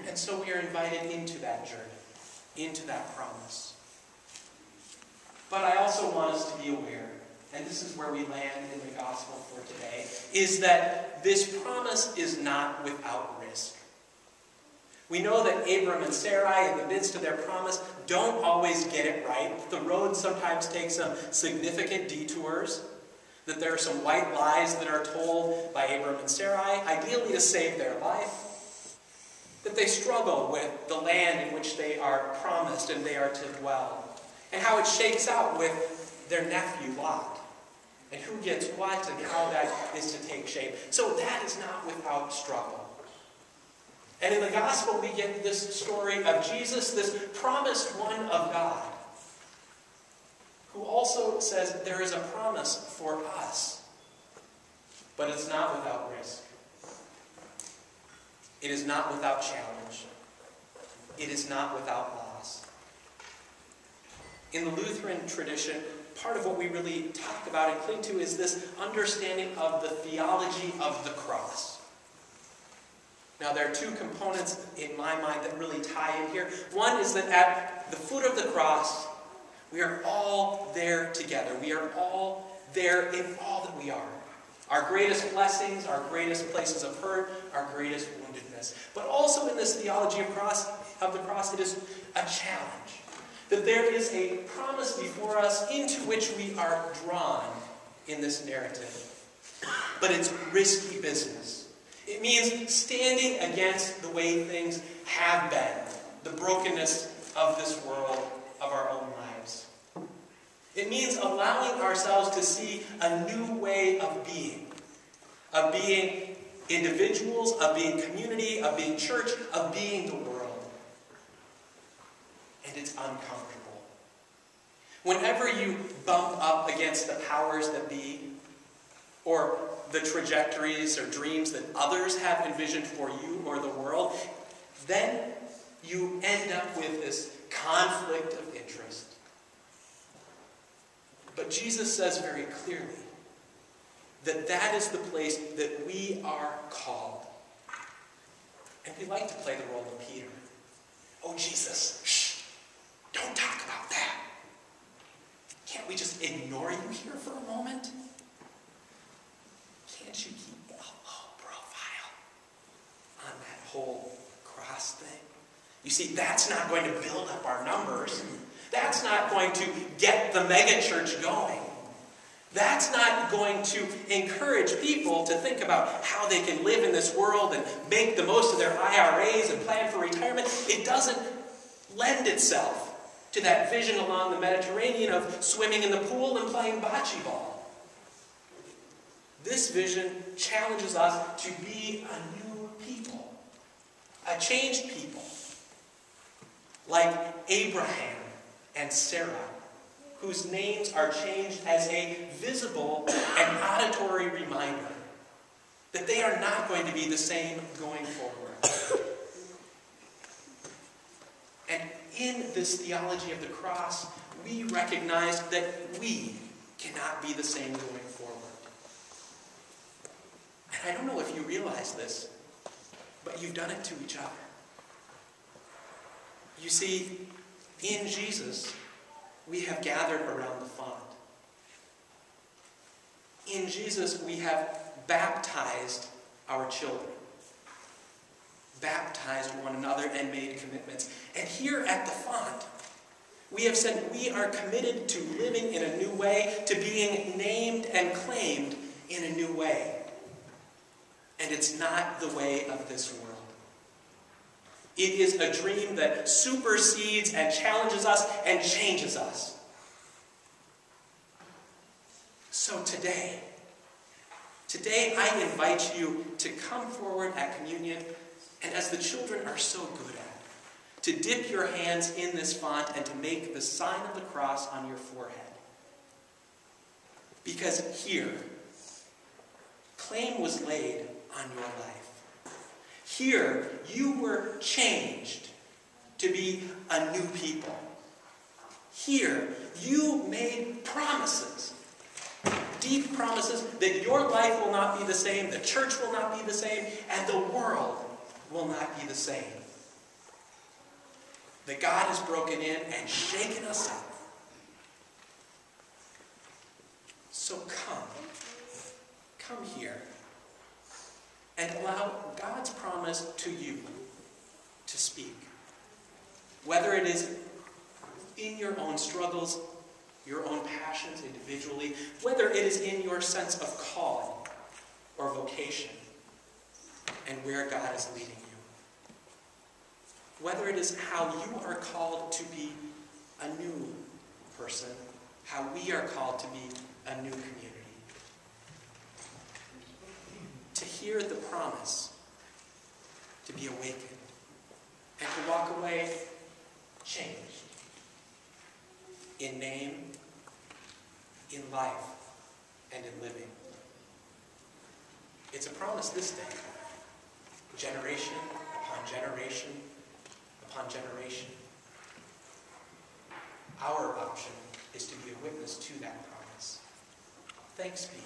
And so we are invited into that journey, into that promise. But I also want us to be aware, and this is where we land in the gospel for today, is that this promise is not without risk. We know that Abram and Sarai, in the midst of their promise, don't always get it right. The road sometimes takes some significant detours. That there are some white lies that are told by Abram and Sarai, ideally to save their life. That they struggle with the land in which they are promised and they are to dwell. And how it shakes out with their nephew Lot. And who gets what and how that is to take shape. So that is not without struggle. And in the gospel we get this story of Jesus, this promised one of God, who also says there is a promise for us. But it's not without risk. It is not without challenge. It is not without loss. In the Lutheran tradition, part of what we really talk about and cling to is this understanding of the theology of the cross. Now, there are two components in my mind that really tie in here. One is that at the foot of the cross, we are all there together. We are all there in all that we are. Our greatest blessings, our greatest places of hurt, our greatest woundedness. But also in this theology of the cross, it is a challenge. That there is a promise before us into which we are drawn in this narrative. But it's risky business. It means standing against the way things have been, the brokenness of this world, of our own lives. It means allowing ourselves to see a new way of being individuals, of being community, of being church, of being the world. And it's uncomfortable. Whenever you bump up against the powers that be, or the trajectories or dreams that others have envisioned for you or the world, then you end up with this conflict of interest. But Jesus says very clearly that that is the place that we are called. And we like to play the role of Peter. Oh, Jesus, shh, don't talk about that. Can't we just ignore you here for a moment? Can't you keep a low profile on that whole cross thing? You see, that's not going to build up our numbers. That's not going to get the megachurch going. That's not going to encourage people to think about how they can live in this world and make the most of their IRAs and plan for retirement. It doesn't lend itself to that vision along the Mediterranean of swimming in the pool and playing bocce ball. This vision challenges us to be a new people, a changed people, like Abraham and Sarah, whose names are changed as a visible and auditory reminder that they are not going to be the same going forward. And in this theology of the cross, we recognize that we cannot be the same going forward. And I don't know if you realize this, but you've done it to each other. You see, in Jesus, we have gathered around the font. In Jesus, we have baptized our children, baptized one another, and made commitments. And here at the font, we have said we are committed to living in a new way, to being named and claimed in a new way. And it's not the way of this world. It is a dream that supersedes and challenges us and changes us. So today I invite you to come forward at communion, and as the children are so good at, to dip your hands in this font and to make the sign of the cross on your forehead. Because here, claim was laid on your life. Here, you were changed to be a new people. Here, you made promises. Deep promises that your life will not be the same, the church will not be the same, and the world will not be the same. that God has broken in and shaken us up. So come here, and allow God's promise to you to speak. Whether it is in your own struggles, your own passions individually, whether it is in your sense of calling or vocation, and where God is leading you. Whether it is how you are called to be a new person, how we are called to be a new community. To hear the promise, to be awakened, and to walk away changed. In name, in life, and in living. It's a promise this day. Generation upon generation upon generation. Our option is to be a witness to that promise. Thanks be